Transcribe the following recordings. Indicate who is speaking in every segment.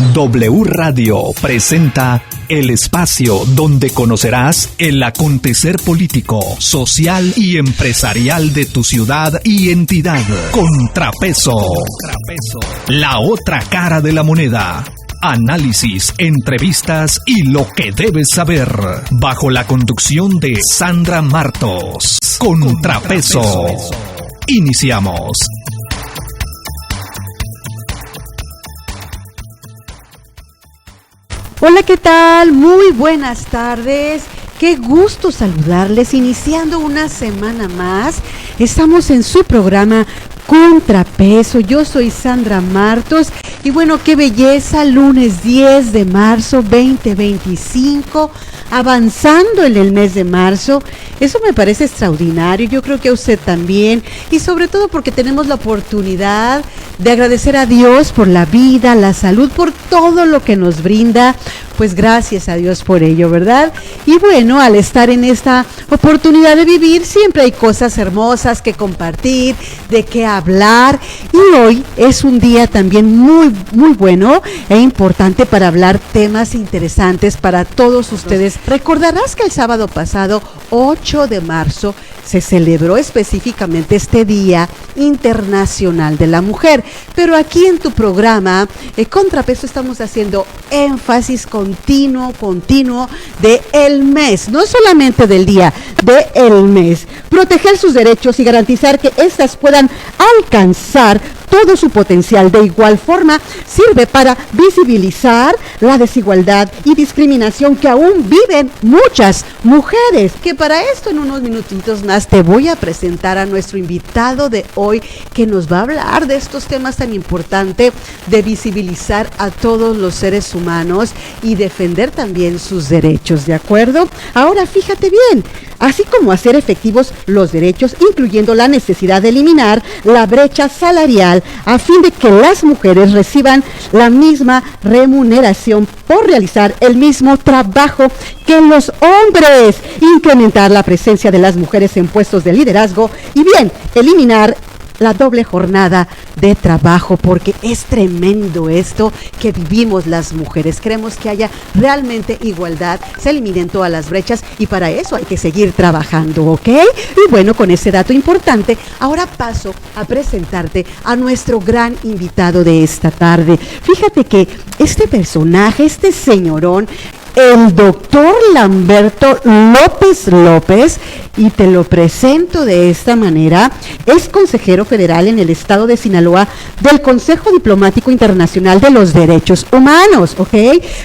Speaker 1: W Radio presenta el espacio donde conocerás el acontecer político, social y empresarial de tu ciudad y entidad. Contrapeso. La otra cara de la moneda. Análisis, entrevistas y lo que debes saber. Bajo la conducción de Sandra Martos. Contrapeso. Iniciamos.
Speaker 2: Hola, ¿qué tal? Muy buenas tardes. Qué gusto saludarles, iniciando una semana más. Estamos en su programa Contrapeso. Yo soy Sandra Martos y bueno, qué belleza, lunes 10 de marzo 2025, avanzando en el mes de marzo. Eso me parece extraordinario, yo creo que a usted también, y sobre todo porque tenemos la oportunidad de agradecer a Dios por la vida, la salud, por todo lo que nos brinda. Pues gracias a Dios por ello, ¿verdad? Y bueno, al estar en esta oportunidad de vivir, siempre hay cosas hermosas que compartir, de qué hablar. Y hoy es un día también muy bueno e importante para hablar temas interesantes para todos ustedes. Recordarás que el sábado pasado, 8 de marzo, se celebró específicamente este Día Internacional de la Mujer, pero aquí en tu programa Contrapeso estamos haciendo énfasis continuo de el mes, no solamente del día, de el mes. Proteger sus derechos y garantizar que éstas puedan alcanzar todo su potencial. De igual forma, sirve para visibilizar la desigualdad y discriminación que aún viven muchas mujeres. Que para esto, en unos minutitos más, te voy a presentar a nuestro invitado de hoy, que nos va a hablar de estos temas tan importantes, de visibilizar a todos los seres humanos y defender también sus derechos, ¿de acuerdo? Ahora, fíjate bien, así como hacer efectivos los derechos, incluyendo la necesidad de eliminar la brecha salarial a fin de que las mujeres reciban la misma remuneración por realizar el mismo trabajo que los hombres, incrementar la presencia de las mujeres en puestos de liderazgo y bien, eliminar la doble jornada de trabajo, porque es tremendo esto que vivimos las mujeres. Queremos que haya realmente igualdad, se eliminen todas las brechas y para eso hay que seguir trabajando, ¿ok? Y bueno, con ese dato importante, ahora paso a presentarte a nuestro gran invitado de esta tarde. Fíjate que este personaje, este señorón, el doctor Lamberto López, y te lo presento de esta manera, es consejero federal en el estado de Sinaloa del Consejo Diplomático Internacional de los Derechos Humanos, ¿ok?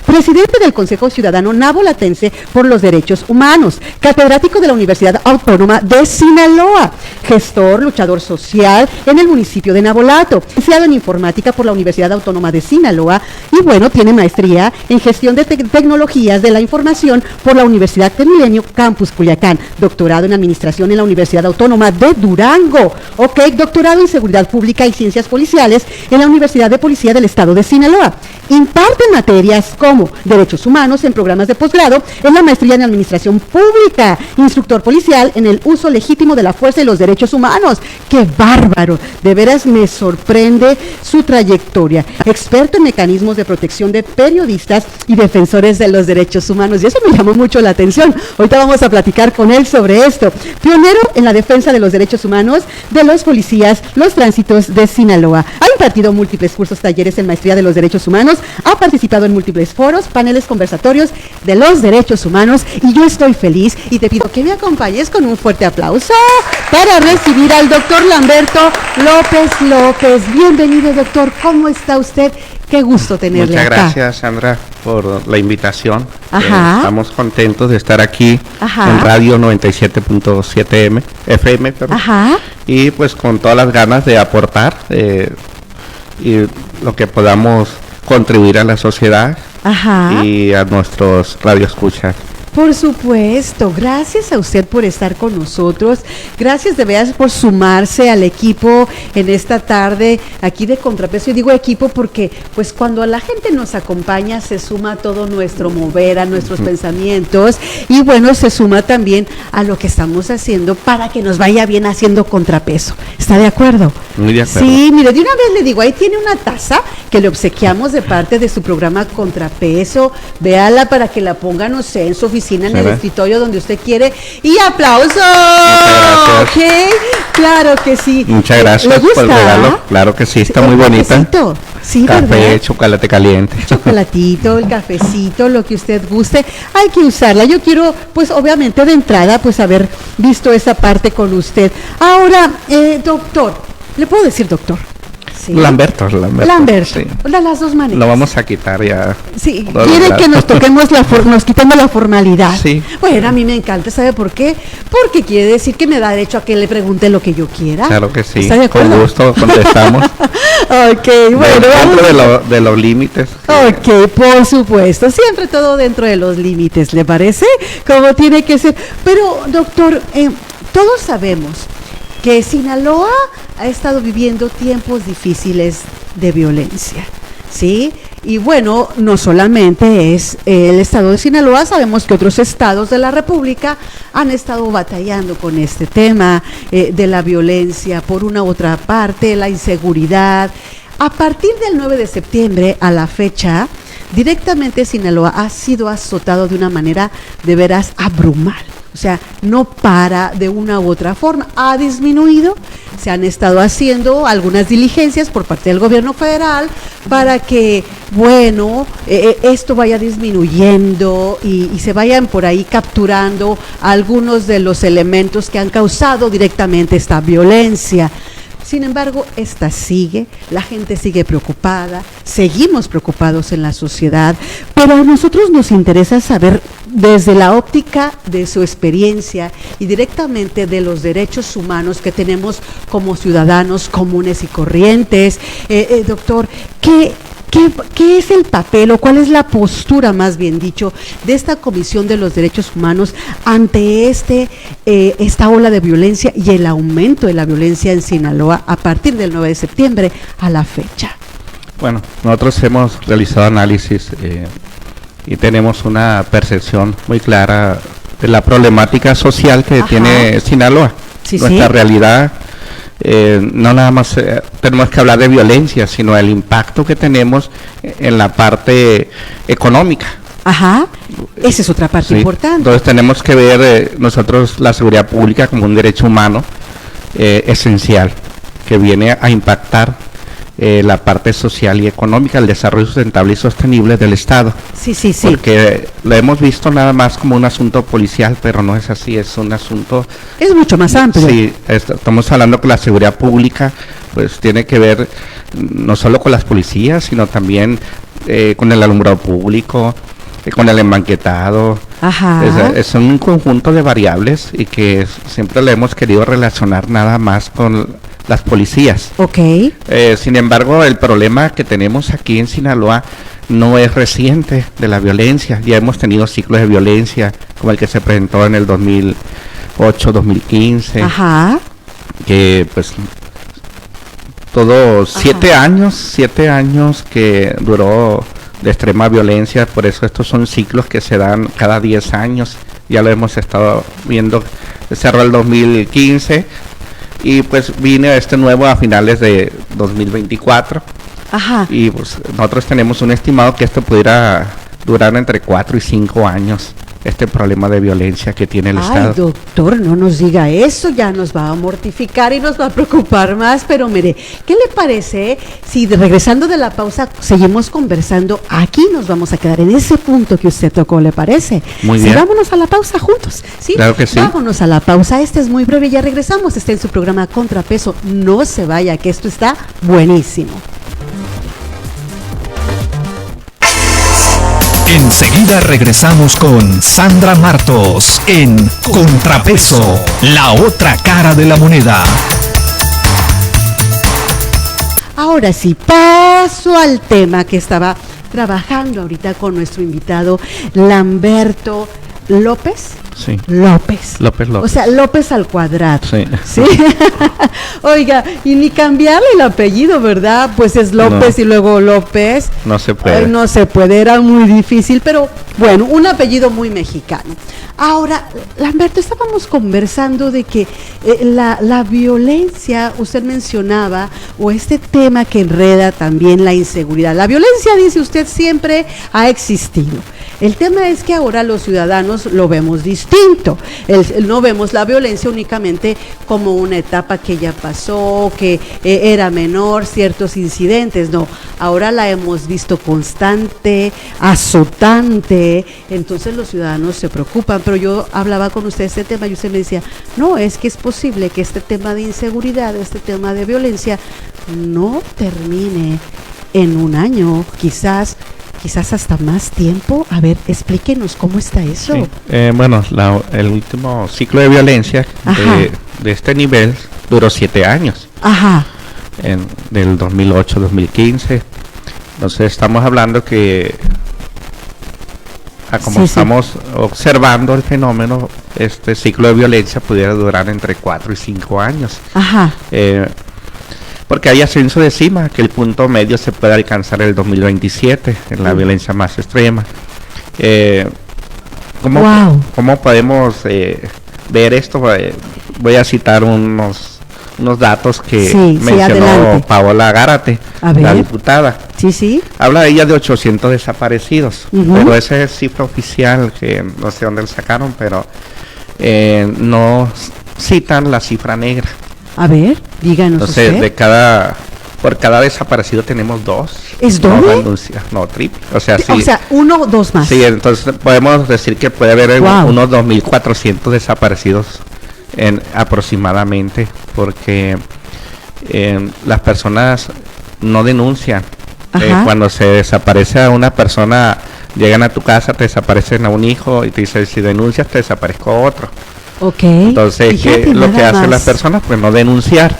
Speaker 2: Presidente del Consejo Ciudadano Nabolatense por los Derechos Humanos, catedrático de la Universidad Autónoma de Sinaloa, gestor, luchador social en el municipio de Nabolato, licenciado en informática por la Universidad Autónoma de Sinaloa y bueno, tiene maestría en gestión de tecnologías de la información por la Universidad de Milenio Campus Culiacán, doctorado en administración en la Universidad Autónoma de Durango, ok, doctorado en seguridad pública y ciencias policiales en la Universidad de Policía del Estado de Sinaloa. Imparte materias como derechos humanos en programas de posgrado, en la maestría en administración pública, instructor policial en el uso legítimo de la fuerza y los derechos humanos. ¡Qué bárbaro! De veras me sorprende su trayectoria. Experto en mecanismos de protección de periodistas y defensores de los derechos humanos, y eso me llamó mucho la atención. Ahorita vamos a platicar con él sobre esto. Pionero en la defensa de los derechos humanos de los policías, los tránsitos de Sinaloa. Ha impartido múltiples cursos, talleres en maestría de los derechos humanos, ha participado en múltiples foros, paneles conversatorios de los derechos humanos, y yo estoy feliz y te pido que me acompañes con un fuerte aplauso para recibir al doctor Lamberto López. Bienvenido, doctor. ¿Cómo está usted? Qué gusto tenerle acá.
Speaker 3: Muchas gracias, Sandra, por la invitación. Estamos contentos de estar aquí en Radio 97.7 FM. Y pues con todas las ganas de aportar y lo que podamos contribuir a la sociedad y a nuestros radioescuchas.
Speaker 2: Por supuesto, gracias a usted por estar con nosotros, gracias de veras por sumarse al equipo en esta tarde aquí de Contrapeso. Y digo equipo porque pues cuando la gente nos acompaña se suma todo nuestro mover, a nuestros pensamientos, y bueno, se suma también a lo que estamos haciendo para que nos vaya bien haciendo Contrapeso. ¿Está de acuerdo?
Speaker 3: Muy de acuerdo.
Speaker 2: Sí, mire, de una vez le digo, ahí tiene una taza que le obsequiamos de parte de su programa Contrapeso. Véala para que la ponga, no sé, en su oficina, en el escritorio, donde usted quiere. Y aplausos. Ok, claro que sí.
Speaker 3: Muchas gracias por el regalo. Claro que sí, está muy bonita.
Speaker 2: Sí,
Speaker 3: café,
Speaker 2: ¿verdad?
Speaker 3: chocolate caliente.
Speaker 2: Chocolatito, el cafecito, lo que usted guste, hay que usarla. Yo quiero, pues obviamente de entrada, pues haber visto esa parte con usted. Ahora, doctor, ¿le puedo decir doctor? Sí.
Speaker 3: Lamberto.
Speaker 2: Sí. Las dos maneras.
Speaker 3: Lo vamos a quitar ya.
Speaker 2: Sí, quiere que nos toquemos nos quitemos la formalidad.
Speaker 3: Sí.
Speaker 2: Bueno, a mí me encanta, ¿sabe por qué? Porque quiere decir que me da derecho a que le pregunte lo que yo quiera.
Speaker 3: Claro que sí.
Speaker 2: ¿Está de acuerdo?
Speaker 3: Con gusto contestamos.
Speaker 2: Ok, bueno.
Speaker 3: Dentro de los límites.
Speaker 2: Ok, por supuesto, siempre todo dentro de los límites, ¿le parece? Como tiene que ser. Pero, doctor, todos sabemos que Sinaloa ha estado viviendo tiempos difíciles de violencia, ¿sí? Y bueno, no solamente es el estado de Sinaloa, sabemos que otros estados de la República han estado batallando con este tema de la violencia, por una u otra parte, la inseguridad. A partir del 9 de septiembre a la fecha, directamente Sinaloa ha sido azotado de una manera de veras abrumal. O sea, no para de una u otra forma, ha disminuido, se han estado haciendo algunas diligencias por parte del gobierno federal para que, bueno, esto vaya disminuyendo y se vayan por ahí capturando algunos de los elementos que han causado directamente esta violencia. Sin embargo, esta sigue, la gente sigue preocupada, seguimos preocupados en la sociedad, pero a nosotros nos interesa saber desde la óptica de su experiencia y directamente de los derechos humanos que tenemos como ciudadanos comunes y corrientes. Doctor, ¿qué es el papel o cuál es la postura, más bien dicho, de esta Comisión de los Derechos Humanos ante esta ola de violencia y el aumento de la violencia en Sinaloa a partir del 9 de septiembre a la fecha?
Speaker 3: Bueno, nosotros hemos realizado análisis y tenemos una percepción muy clara de la problemática social que tiene Sinaloa. Nuestra realidad. No nada más tenemos que hablar de violencia, sino el impacto que tenemos en la parte económica.
Speaker 2: Ajá, esa es otra parte importante.
Speaker 3: Entonces tenemos que ver nosotros la seguridad pública como un derecho humano esencial, que viene a impactar la parte social y económica, el desarrollo sustentable y sostenible del Estado.
Speaker 2: Sí.
Speaker 3: Porque lo hemos visto nada más como un asunto policial, pero no es así, es un asunto...
Speaker 2: Es mucho más amplio.
Speaker 3: Sí, estamos hablando que la seguridad pública pues tiene que ver no solo con las policías, sino también con el alumbrado público, con el embanquetado.
Speaker 2: Ajá.
Speaker 3: Es un conjunto de variables y que siempre le hemos querido relacionar nada más con las policías.
Speaker 2: Ok.
Speaker 3: Sin embargo, el problema que tenemos aquí en Sinaloa no es reciente de la violencia. Ya hemos tenido ciclos de violencia, como el que se presentó en el 2008, 2015.
Speaker 2: Ajá.
Speaker 3: Que pues todos 7 años que duró de extrema violencia. Por eso estos son ciclos que se dan cada 10 años. Ya lo hemos estado viendo. Cerró el 2015 y pues vine a este nuevo a finales de 2024.
Speaker 2: Ajá.
Speaker 3: Y pues nosotros tenemos un estimado que esto pudiera durar entre 4 y 5 años, este problema de violencia que tiene el Estado.
Speaker 2: Ay, doctor, no nos diga eso, ya nos va a mortificar y nos va a preocupar más, pero mire, ¿qué le parece si regresando de la pausa seguimos conversando? Aquí nos vamos a quedar en ese punto que usted tocó, ¿le parece?
Speaker 3: Muy bien.
Speaker 2: Sí, vámonos a la pausa juntos, ¿sí?
Speaker 3: Claro que sí.
Speaker 2: Vámonos a la pausa, este es muy breve, ya regresamos, está en su programa Contrapeso, no se vaya, que esto está buenísimo.
Speaker 1: Enseguida regresamos con Sandra Martos en Contrapeso, la otra cara de la moneda.
Speaker 2: Ahora sí, paso al tema que estaba trabajando ahorita con nuestro invitado Lamberto. López.
Speaker 3: Sí.
Speaker 2: López. O sea, López al cuadrado. Sí. Oiga, y ni cambiarle el apellido, ¿verdad? Pues es López y luego López.
Speaker 3: No se puede.
Speaker 2: No se puede, era muy difícil, pero bueno, un apellido muy mexicano. Ahora, Lamberto, estábamos conversando de que la violencia, usted mencionaba, o este tema que enreda también la inseguridad. La violencia, dice usted, siempre ha existido. El tema es que ahora los ciudadanos lo vemos distinto. No vemos la violencia únicamente como una etapa que ya pasó, que era menor, ciertos incidentes. No, ahora la hemos visto constante, azotante. Entonces los ciudadanos se preocupan. Pero yo hablaba con usted de este tema y usted me decía, no, es que es posible que este tema de inseguridad, este tema de violencia no termine en un año, quizás hasta más tiempo. A ver, explíquenos cómo está eso.
Speaker 3: Sí. Bueno, el último ciclo de violencia de este nivel duró 7 años.
Speaker 2: Ajá.
Speaker 3: Del 2008-2015. Entonces estamos hablando que como estamos observando el fenómeno, este ciclo de violencia pudiera durar entre 4 y 5 años.
Speaker 2: Ajá.
Speaker 3: Porque hay ascenso de cima, que el punto medio se puede alcanzar en el 2027, en la violencia más extrema. ¿Cómo podemos ver esto? Voy a citar unos datos que mencionó Paola Gárate, la diputada.
Speaker 2: Sí.
Speaker 3: Habla ella de 800 desaparecidos, pero esa es cifra oficial, que no sé dónde la sacaron, pero no citan la cifra negra.
Speaker 2: A ver, díganos.
Speaker 3: Entonces, por cada desaparecido tenemos 2.
Speaker 2: ¿Es doble?
Speaker 3: No, triple. O sea,
Speaker 2: 1 o 2 más.
Speaker 3: Sí, entonces podemos decir que puede haber unos 2.400 desaparecidos aproximadamente, porque las personas no denuncian. Cuando se desaparece a una persona, llegan a tu casa, te desaparecen a un hijo y te dicen, si denuncias te desaparezco a otro. Entonces, ¿qué lo que hacen las personas? Pues no denunciar.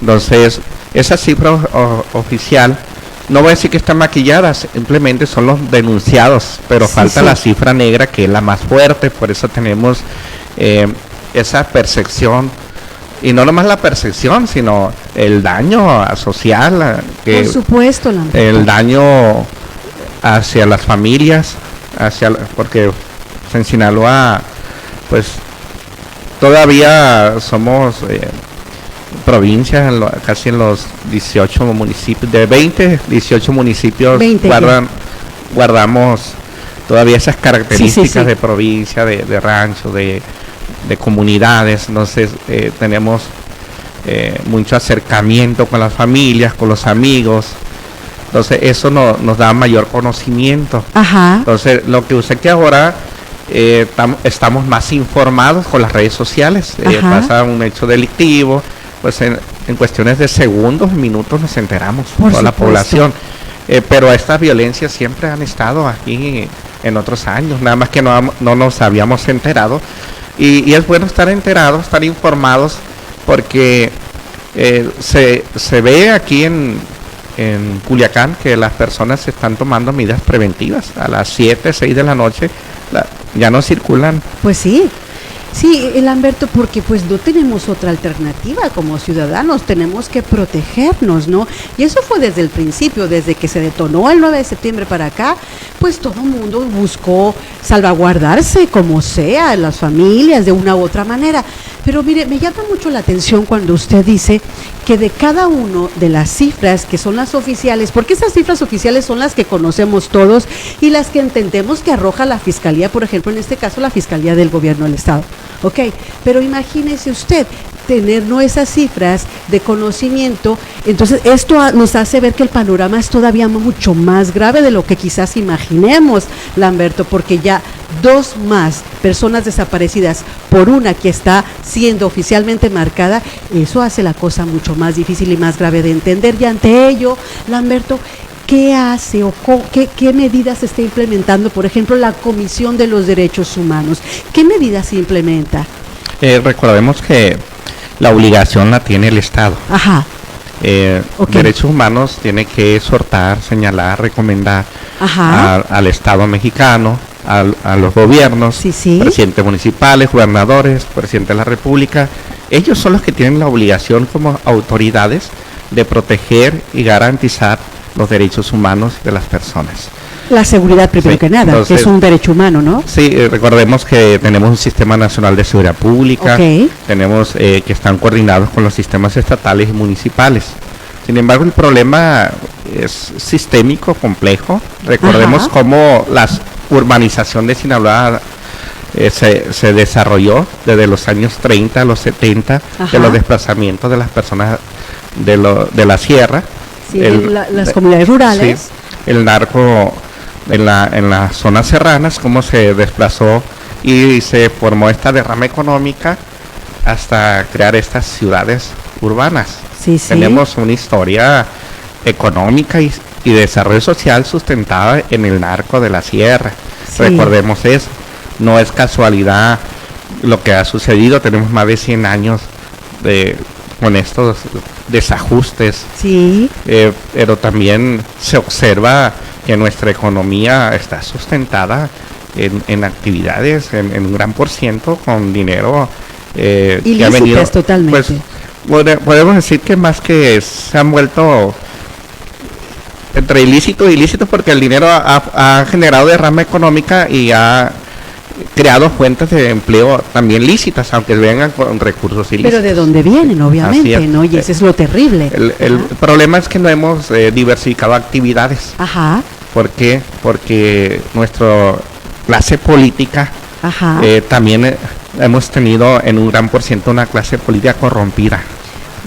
Speaker 3: Entonces, esa cifra oficial, no voy a decir que están maquilladas, simplemente son los denunciados, pero falta la cifra negra, que es la más fuerte. Por eso tenemos esa percepción, y no nomás la percepción, sino el daño social,
Speaker 2: por supuesto,
Speaker 3: el daño hacia las familias, porque en Sinaloa, pues todavía somos provincias, casi en los 18 municipios, de 18 municipios guardamos todavía esas características de provincia, de rancho, de comunidades. Entonces tenemos mucho acercamiento con las familias, con los amigos. Entonces eso nos da mayor conocimiento. Entonces lo que usted que ahora estamos más informados con las redes sociales. Pasa un hecho delictivo, pues en cuestiones de segundos, minutos nos enteramos, toda la población. Pero estas violencias siempre han estado aquí en otros años, nada más que no nos habíamos enterado. Y es bueno estar enterados, estar informados, porque se ve aquí en Culiacán que las personas se están tomando medidas preventivas. A las 7, 6 de la noche ya no circulan.
Speaker 2: Pues sí, Lamberto, porque pues no tenemos otra alternativa como ciudadanos, tenemos que protegernos, ¿no? Y eso fue desde el principio, desde que se detonó el 9 de septiembre para acá, pues todo el mundo buscó salvaguardarse como sea, las familias de una u otra manera. Pero mire, me llama mucho la atención cuando usted dice que de cada uno de las cifras que son las oficiales, porque esas cifras oficiales son las que conocemos todos y las que entendemos que arroja la Fiscalía, por ejemplo, en este caso la Fiscalía del Gobierno del Estado. Pero imagínese usted tener esas cifras de conocimiento, entonces esto nos hace ver que el panorama es todavía mucho más grave de lo que quizás imaginemos, Lamberto, porque ya 2 más personas desaparecidas por una que está siendo oficialmente marcada, eso hace la cosa mucho más difícil y más grave de entender. Y ante ello, Lamberto, ¿qué hace o qué medidas se está implementando? Por ejemplo, la Comisión de los Derechos Humanos. ¿Qué medidas se implementa?
Speaker 3: Recordemos que la obligación la tiene el Estado. Derechos Humanos tiene que exhortar, señalar, recomendar al Estado mexicano, a los gobiernos, presidentes municipales, gobernadores, presidente de la República. Ellos son los que tienen la obligación como autoridades de proteger y garantizar los derechos humanos de las personas.
Speaker 2: La seguridad primero que nada, entonces, que es un derecho humano, ¿no?
Speaker 3: Sí, recordemos que tenemos un Sistema Nacional de Seguridad Pública, tenemos que están coordinados con los sistemas estatales y municipales. Sin embargo, el problema es sistémico, complejo. Recordemos cómo la urbanización de Sinaloa se desarrolló desde los años 30 a los 70, de los desplazamientos de las personas de la sierra.
Speaker 2: Sí, las comunidades rurales.
Speaker 3: Sí, el narco en las zonas serranas, cómo se desplazó y se formó esta derrama económica hasta crear estas ciudades urbanas. Tenemos una historia económica y desarrollo social sustentada en el narco de la sierra. Recordemos eso. No es casualidad lo que ha sucedido. Tenemos más de 100 años con estos desajustes. Pero también se observa que nuestra economía está sustentada en actividades en un gran %, con dinero
Speaker 2: que ha venido totalmente.
Speaker 3: Pues, podemos decir que más que se han vuelto entre ilícito e ilícito, porque el dinero ha generado derrama económica y ha creado fuentes de empleo también lícitas, aunque vengan con recursos ilícitos.
Speaker 2: Pero de dónde vienen, obviamente, ¿no? Y eso es lo terrible.
Speaker 3: El problema es que no hemos diversificado actividades. ¿Por qué? Porque nuestra clase política también hemos tenido en un gran % una clase política corrompida.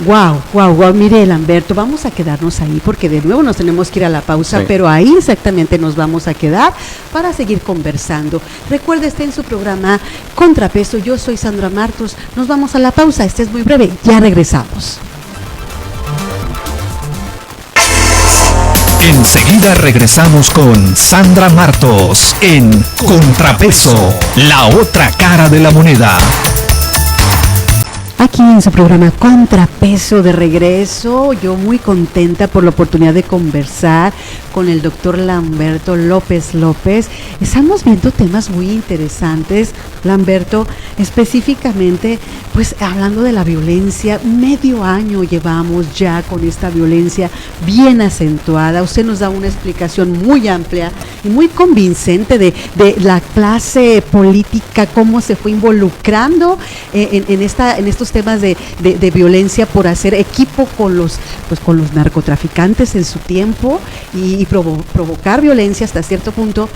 Speaker 2: Wow, mire, Lamberto, vamos a quedarnos ahí porque de nuevo nos tenemos que ir a la pausa, pero ahí exactamente nos vamos a quedar para seguir conversando. Recuerde, está en su programa Contrapeso, yo soy Sandra Martos, nos vamos a la pausa, este es muy breve, ya regresamos.
Speaker 1: Enseguida regresamos con Sandra Martos en Contrapeso, la otra cara de la moneda.
Speaker 2: Aquí en su programa Contrapeso, de regreso, yo muy contenta por la oportunidad de conversar con el doctor Lamberto López. Estamos viendo temas muy interesantes, Lamberto, específicamente, pues hablando de la violencia. Medio año llevamos ya con esta violencia bien acentuada. Usted nos da una explicación muy amplia y muy convincente de la clase política, cómo se fue involucrando en estos temas de violencia por hacer equipo con los narcotraficantes en su tiempo y provocar violencia hasta cierto punto.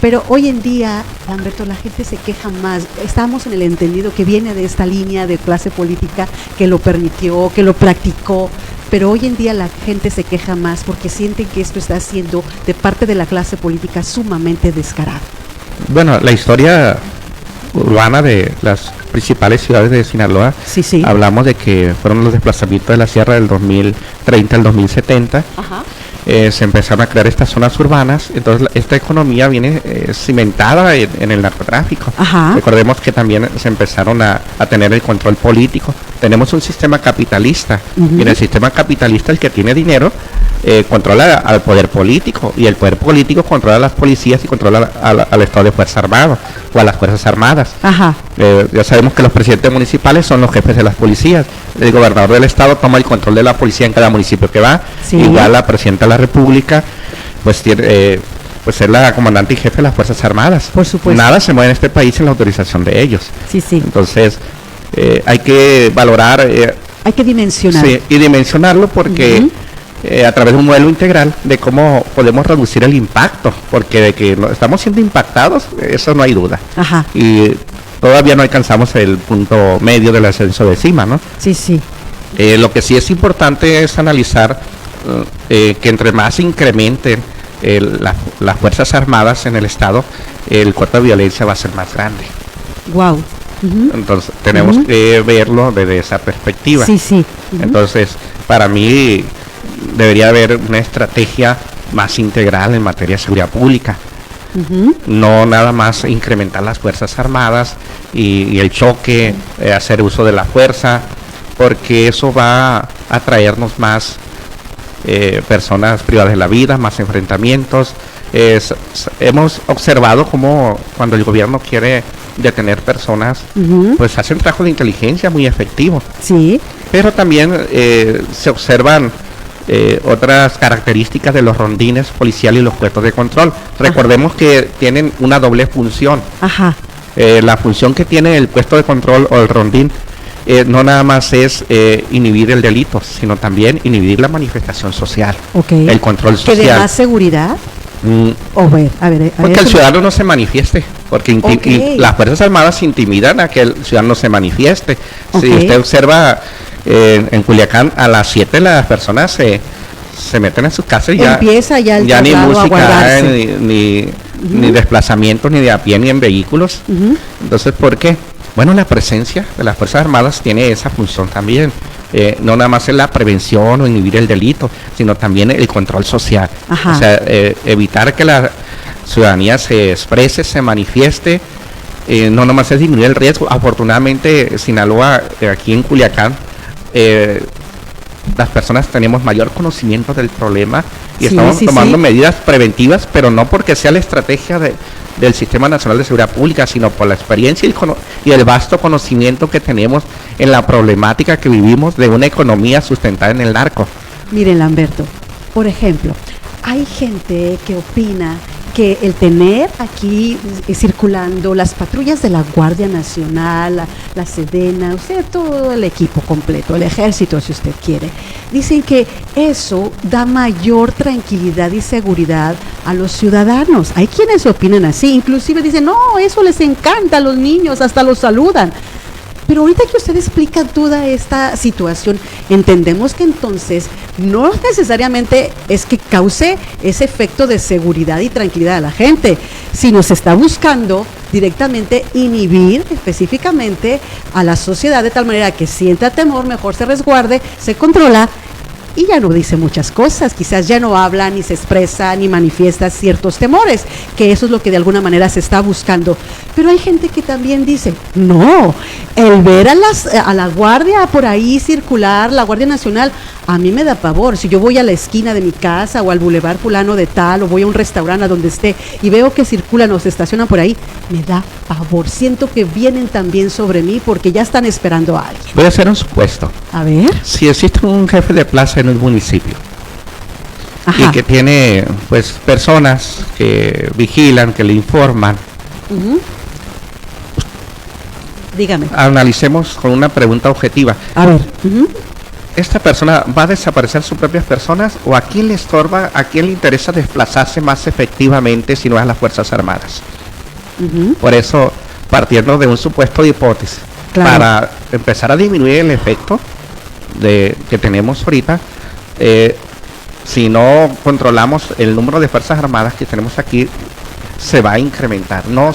Speaker 2: Pero hoy en día, Lamberto, la gente se queja más. Estamos en el entendido que viene de esta línea de clase política que lo permitió, que lo practicó, pero hoy en día la gente se queja más porque sienten que esto está siendo de parte de la clase política sumamente descarado.
Speaker 3: Bueno, la historia urbana de las principales ciudades de Sinaloa, hablamos de que fueron los desplazamientos de la sierra del 2030 al 2070. Se empezaron a crear estas zonas urbanas, entonces esta economía viene cimentada en el narcotráfico. Recordemos que también se empezaron a tener el control político. Tenemos un sistema capitalista, y en el sistema capitalista el que tiene dinero controla al poder político, y el poder político controla a las policías y controla al Estado de Fuerza Armada o a las Fuerzas Armadas. Ya sabemos que los presidentes municipales son los jefes de las policías. El gobernador del estado toma el control de la policía en cada municipio que va. Igual la presidenta de la República pues tiene pues es la comandante y jefe de las Fuerzas Armadas.
Speaker 2: Por supuesto.
Speaker 3: Nada se mueve en este país sin la autorización de ellos. Entonces hay que valorar,
Speaker 2: hay que dimensionar.
Speaker 3: Y dimensionarlo porque a través de un modelo integral de cómo podemos reducir el impacto, porque de que estamos siendo impactados, eso no hay duda. Y todavía no alcanzamos el punto medio del ascenso de cima, ¿no? Lo que sí es importante es analizar que entre más se incrementen las Fuerzas Armadas en el Estado, el cuerpo de violencia va a ser más grande. Entonces tenemos que verlo desde esa perspectiva. Entonces, para mí debería haber una estrategia más integral en materia de seguridad pública. No nada más incrementar las Fuerzas Armadas y el choque, hacer uso de la fuerza, porque eso va a traernos más personas privadas de la vida, más enfrentamientos, hemos observado cómo cuando el gobierno quiere detener personas, pues hacen trabajo de inteligencia muy efectivo.
Speaker 2: Sí.
Speaker 3: Pero también se observan otras características de los rondines policiales y los puestos de control. Recordemos que tienen una doble función.
Speaker 2: Ajá.
Speaker 3: La función que tiene el puesto de control o el rondín no nada más es inhibir el delito, sino también inhibir la manifestación social, el control social.
Speaker 2: ¿Que de más seguridad?
Speaker 3: Porque el ciudadano no se manifieste, porque las Fuerzas Armadas intimidan a que el ciudadano se manifieste. Si usted observa en Culiacán, a las 7 las personas se meten en sus casas y ya ni música, ni desplazamiento, ni de a pie, ni en vehículos. Entonces, ¿por qué? Bueno, la presencia de las Fuerzas Armadas tiene esa función también. No nada más es la prevención o inhibir el delito, sino también el control social.
Speaker 2: Ajá.
Speaker 3: O sea, evitar que la ciudadanía se exprese, se manifieste. No nada más es disminuir el riesgo. Afortunadamente, Sinaloa, aquí en Culiacán, las personas tenemos mayor conocimiento del problema y estamos tomando medidas preventivas, pero no porque sea la estrategia del Sistema Nacional de Seguridad Pública, sino por la experiencia y el vasto conocimiento que tenemos en la problemática que vivimos de una economía sustentada en el narco.
Speaker 2: Miren, Lamberto, por ejemplo, hay gente que opina que el tener aquí circulando las patrullas de la Guardia Nacional, la Sedena, o sea, todo el equipo completo, el ejército si usted quiere, dicen que eso da mayor tranquilidad y seguridad a los ciudadanos. Hay quienes opinan así, inclusive dicen, no, eso les encanta a los niños, hasta los saludan. Pero ahorita que usted explica toda esta situación, entendemos que entonces no necesariamente es que cause ese efecto de seguridad y tranquilidad a la gente, sino se está buscando directamente inhibir específicamente a la sociedad de tal manera que sienta temor, mejor se resguarde, se controla y ya no dice muchas cosas, quizás ya no habla, ni se expresa, ni manifiesta ciertos temores, que eso es lo que de alguna manera se está buscando. Pero hay gente que también dice, no, el ver a la guardia por ahí circular, la Guardia Nacional, a mí me da pavor. Si yo voy a la esquina de mi casa o al bulevar fulano de tal, o voy a un restaurante a donde esté y veo que circulan o se estacionan por ahí, me da pavor. Siento que vienen también sobre mí porque ya están esperando a alguien.
Speaker 3: Voy a hacer un supuesto.
Speaker 2: A ver.
Speaker 3: Si existe un jefe de plaza en un municipio, ajá, y que tiene pues personas que vigilan, que le informan,
Speaker 2: dígame.
Speaker 3: Analicemos con una pregunta objetiva.
Speaker 2: A ver.
Speaker 3: ¿Esta persona va a desaparecer sus propias personas o a quién le estorba, a quién le interesa desplazarse más efectivamente si no es a las Fuerzas Armadas? Por eso, partiendo de un supuesto de hipótesis, claro, para empezar a disminuir el efecto que tenemos ahorita, si no controlamos el número de Fuerzas Armadas que tenemos aquí, se va a incrementar. No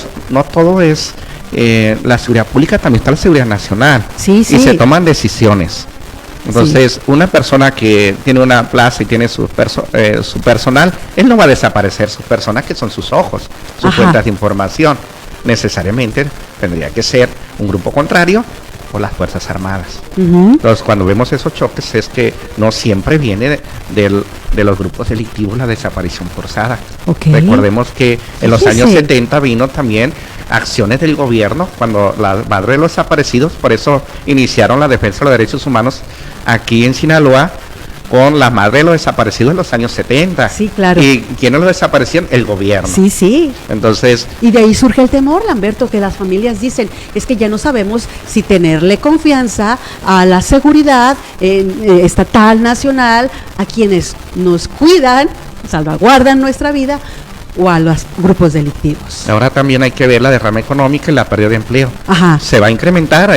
Speaker 3: todo es la seguridad pública, también está la seguridad nacional.
Speaker 2: Sí.
Speaker 3: Y se toman decisiones. Entonces, una persona que tiene una plaza y tiene su personal, él no va a desaparecer sus personas, que son sus ojos, sus fuentes de información. Necesariamente tendría que ser un grupo contrario o las Fuerzas Armadas. Entonces, cuando vemos esos choques, es que no siempre viene de los grupos delictivos la desaparición forzada. Recordemos que en los años 70 vino también acciones del gobierno cuando la madre de los desaparecidos, por eso iniciaron la defensa de los derechos humanos aquí en Sinaloa con la madre de los desaparecidos en los años 70.
Speaker 2: Sí, claro.
Speaker 3: ¿Y quiénes los desaparecían? El gobierno.
Speaker 2: Sí.
Speaker 3: Entonces...
Speaker 2: Y de ahí surge el temor, Lamberto, que las familias dicen, es que ya no sabemos si tenerle confianza a la seguridad estatal, nacional, a quienes nos cuidan, salvaguardan nuestra vida, o a los grupos delictivos.
Speaker 3: Ahora también hay que ver la derrama económica y la pérdida de empleo. Se va a incrementar.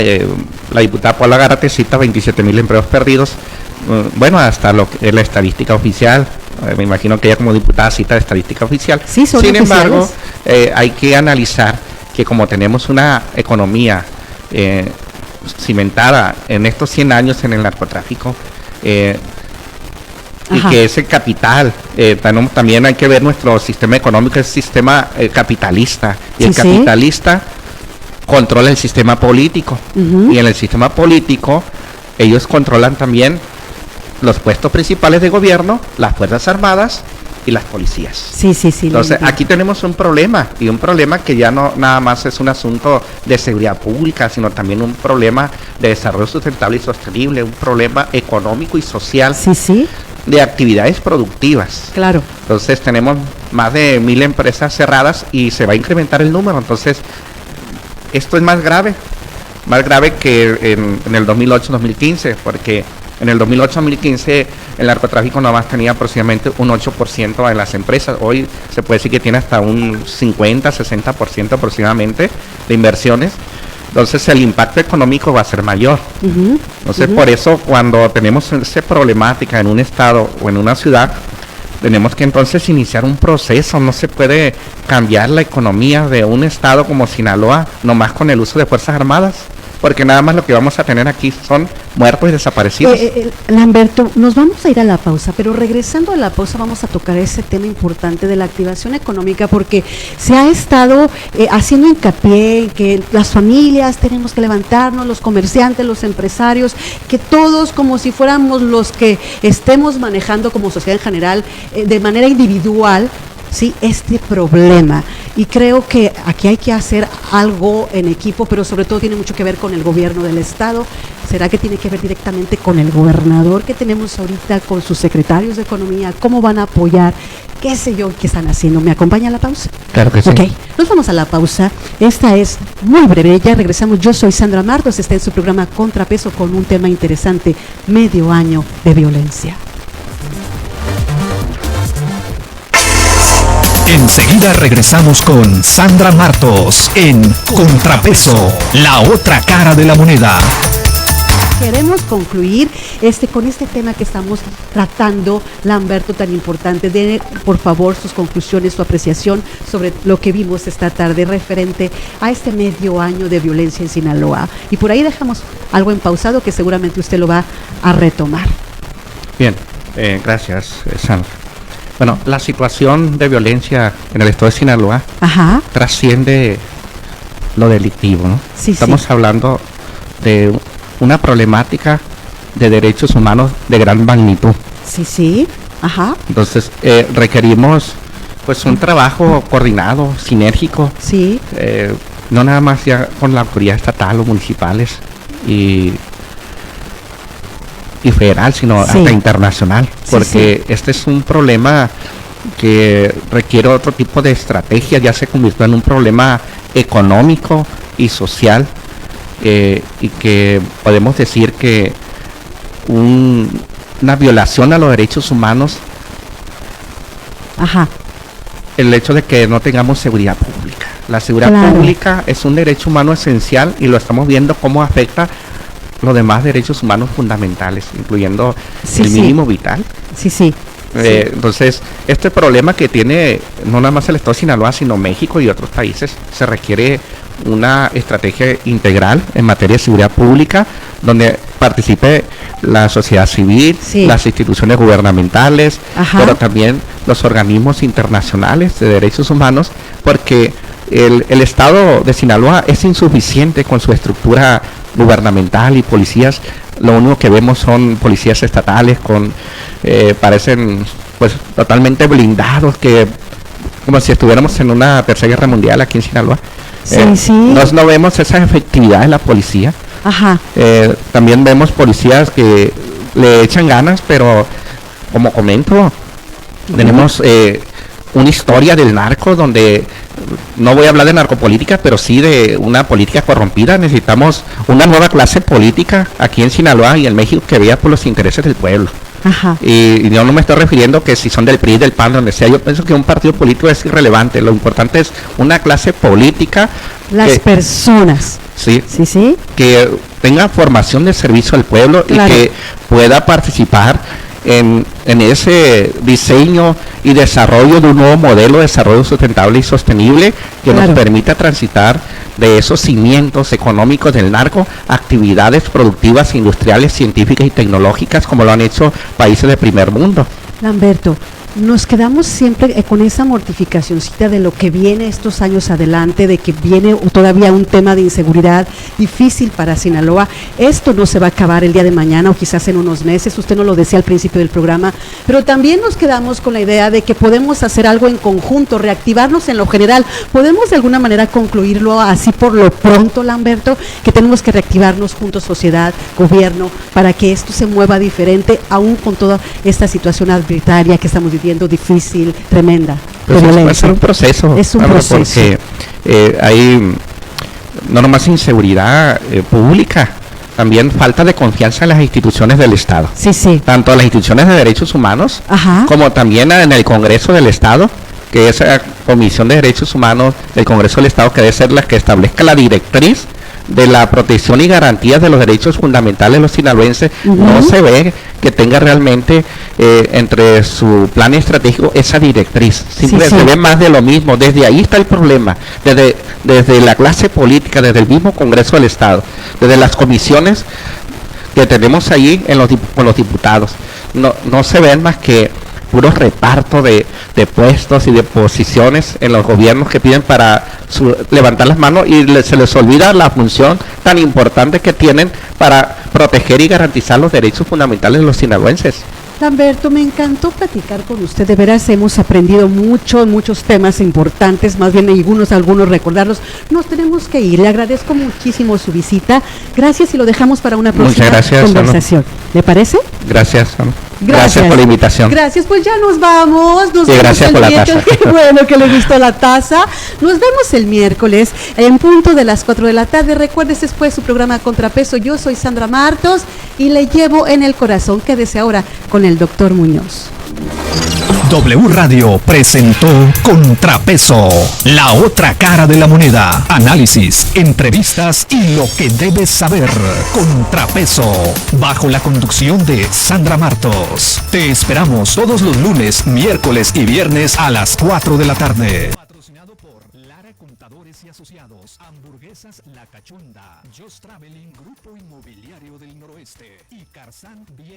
Speaker 3: La diputada Paula Gárate cita 27,000 empleos perdidos. Bueno, hasta lo que es la estadística oficial. Me imagino que ella como diputada cita estadística oficial.
Speaker 2: Sí, son
Speaker 3: Sin
Speaker 2: oficiales.
Speaker 3: embargo, hay que analizar que como tenemos una economía cimentada en estos 100 años en el narcotráfico, y que ese capital, también hay que ver nuestro sistema económico, es sistema capitalista, y el capitalista controla el sistema político, y en el sistema político ellos controlan también los puestos principales de gobierno, las Fuerzas Armadas y las policías.
Speaker 2: Sí.
Speaker 3: Entonces, aquí tenemos un problema, y un problema que ya no nada más es un asunto de seguridad pública, sino también un problema de desarrollo sustentable y sostenible, un problema económico y social. De actividades productivas.
Speaker 2: Claro.
Speaker 3: Entonces, tenemos más de 1,000 empresas cerradas y se va a incrementar el número. Entonces, esto es más grave que en el 2008-2015, porque en el 2008-2015 el narcotráfico nomás tenía aproximadamente un 8% en las empresas. Hoy se puede decir que tiene hasta un 50-60% aproximadamente de inversiones. Entonces el impacto económico va a ser mayor. Entonces por eso cuando tenemos esa problemática en un estado o en una ciudad, tenemos que entonces iniciar un proceso. No se puede cambiar la economía de un estado como Sinaloa nomás con el uso de Fuerzas Armadas, porque nada más lo que vamos a tener aquí son muertos y desaparecidos.
Speaker 2: Lamberto, nos vamos a ir a la pausa, pero regresando a la pausa vamos a tocar ese tema importante de la activación económica, porque se ha estado haciendo hincapié en que las familias tenemos que levantarnos, los comerciantes, los empresarios, que todos como si fuéramos los que estemos manejando como sociedad en general, de manera individual, ¿sí?, este problema. Y creo que aquí hay que hacer algo en equipo, pero sobre todo tiene mucho que ver con el gobierno del estado. ¿Será que tiene que ver directamente con el gobernador que tenemos ahorita, con sus secretarios de economía? ¿Cómo van a apoyar? ¿Qué sé yo qué están haciendo? ¿Me acompaña a la pausa?
Speaker 3: Claro que sí.
Speaker 2: Ok, nos vamos a la pausa. Esta es muy breve, ya regresamos. Yo soy Sandra Martos, está en su programa Contrapeso con un tema interesante, medio año de violencia.
Speaker 1: Enseguida regresamos con Sandra Martos en Contrapeso, la otra cara de la moneda.
Speaker 2: Queremos concluir con este tema que estamos tratando, Lamberto, tan importante. Den, por favor, sus conclusiones, su apreciación sobre lo que vimos esta tarde referente a este medio año de violencia en Sinaloa. Y por ahí dejamos algo en pausado que seguramente usted lo va a retomar.
Speaker 3: Bien, gracias, Sandra. Bueno, la situación de violencia en el estado de Sinaloa trasciende lo delictivo, ¿no? Estamos hablando de una problemática de derechos humanos de gran magnitud. Entonces, requerimos pues un trabajo coordinado, sinérgico. No nada más ya con la autoridad estatal o municipales y federal, sino hasta internacional, porque este es un problema que requiere otro tipo de estrategia. Ya se convirtió en un problema económico y social, y que podemos decir que una violación a los derechos humanos, el hecho de que no tengamos seguridad pública. La seguridad pública es un derecho humano esencial y lo estamos viendo cómo afecta los demás derechos humanos fundamentales, incluyendo el mínimo vital. Entonces, este problema que tiene no nada más el estado de Sinaloa, sino México y otros países, se requiere una estrategia integral en materia de seguridad pública, donde participe la sociedad civil, las instituciones gubernamentales, pero también los organismos internacionales de derechos humanos, porque el estado de Sinaloa es insuficiente con su estructura gubernamental y policías. Lo único que vemos son policías estatales parecen pues totalmente blindados, que como si estuviéramos en una tercera guerra mundial aquí en Sinaloa. No vemos esa efectividad en la policía. También vemos policías que le echan ganas, pero como comento, tenemos una historia del narco donde no voy a hablar de narcopolítica, pero sí de una política corrompida. Necesitamos una nueva clase política aquí en Sinaloa y en México que vea por los intereses del pueblo. Y yo no me estoy refiriendo que si son del PRI, del PAN, donde sea. Yo pienso que un partido político es irrelevante. Lo importante es una clase política.
Speaker 2: Las personas.
Speaker 3: Que tenga formación de servicio al pueblo y que pueda participar en ese diseño y desarrollo de un nuevo modelo de desarrollo sustentable y sostenible que nos permita transitar de esos cimientos económicos del narco a actividades productivas, industriales, científicas y tecnológicas, como lo han hecho países de primer mundo.
Speaker 2: Lamberto, nos quedamos siempre con esa mortificacióncita de lo que viene estos años adelante, de que viene todavía un tema de inseguridad difícil para Sinaloa. Esto no se va a acabar el día de mañana o quizás en unos meses, usted nos lo decía al principio del programa, pero también nos quedamos con la idea de que podemos hacer algo en conjunto, reactivarnos en lo general. Podemos de alguna manera concluirlo así por lo pronto, Lamberto, que tenemos que reactivarnos juntos, sociedad, gobierno, para que esto se mueva diferente, aún con toda esta situación arbitraria que estamos viviendo, difícil, tremenda.
Speaker 3: Pues va a ser un proceso.
Speaker 2: Es un proceso.
Speaker 3: Porque hay no nomás inseguridad pública, también falta de confianza en las instituciones del Estado.
Speaker 2: Sí, sí.
Speaker 3: Tanto las instituciones de derechos humanos, como también en el Congreso del Estado, que es la Comisión de Derechos Humanos del Congreso del Estado, que debe ser la que establezca la directriz de la protección y garantías de los derechos fundamentales de los sinaloenses. No se ve que tenga realmente entre su plan estratégico esa directriz. Siempre se ve más de lo mismo. Desde ahí está el problema, desde la clase política, desde el mismo Congreso del Estado, desde las comisiones que tenemos ahí con los diputados. No se ven más que puros repartos de puestos y de posiciones en los gobiernos que piden para levantar las manos, y se les olvida la función tan importante que tienen para proteger y garantizar los derechos fundamentales de los sinaloenses.
Speaker 2: Lamberto, me encantó platicar con usted, de veras hemos aprendido muchos temas importantes, más bien algunos recordarlos. Nos tenemos que ir, le agradezco muchísimo su visita, gracias y lo dejamos para una próxima conversación. ¿Le parece?
Speaker 3: Gracias, gracias por la invitación.
Speaker 2: Gracias, pues ya nos vamos.
Speaker 3: Gracias por la taza.
Speaker 2: Qué bueno que le gustó la taza. Nos vemos el miércoles en punto de las 4 de la tarde. Recuerde, después su programa Contrapeso. Yo soy Sandra Martos y le llevo en el corazón. Quédese ahora con el doctor Muñoz.
Speaker 1: W Radio presentó Contrapeso, la otra cara de la moneda. Análisis, entrevistas y lo que debes saber. Contrapeso, bajo la conducción de Sandra Martos. Te esperamos todos los lunes, miércoles y viernes a las 4 de la tarde. Patrocinado por Lara Contadores y Asociados, Hamburguesas La Cachonda, Just Traveling, Grupo Inmobiliario del Noroeste y Carsan Bien.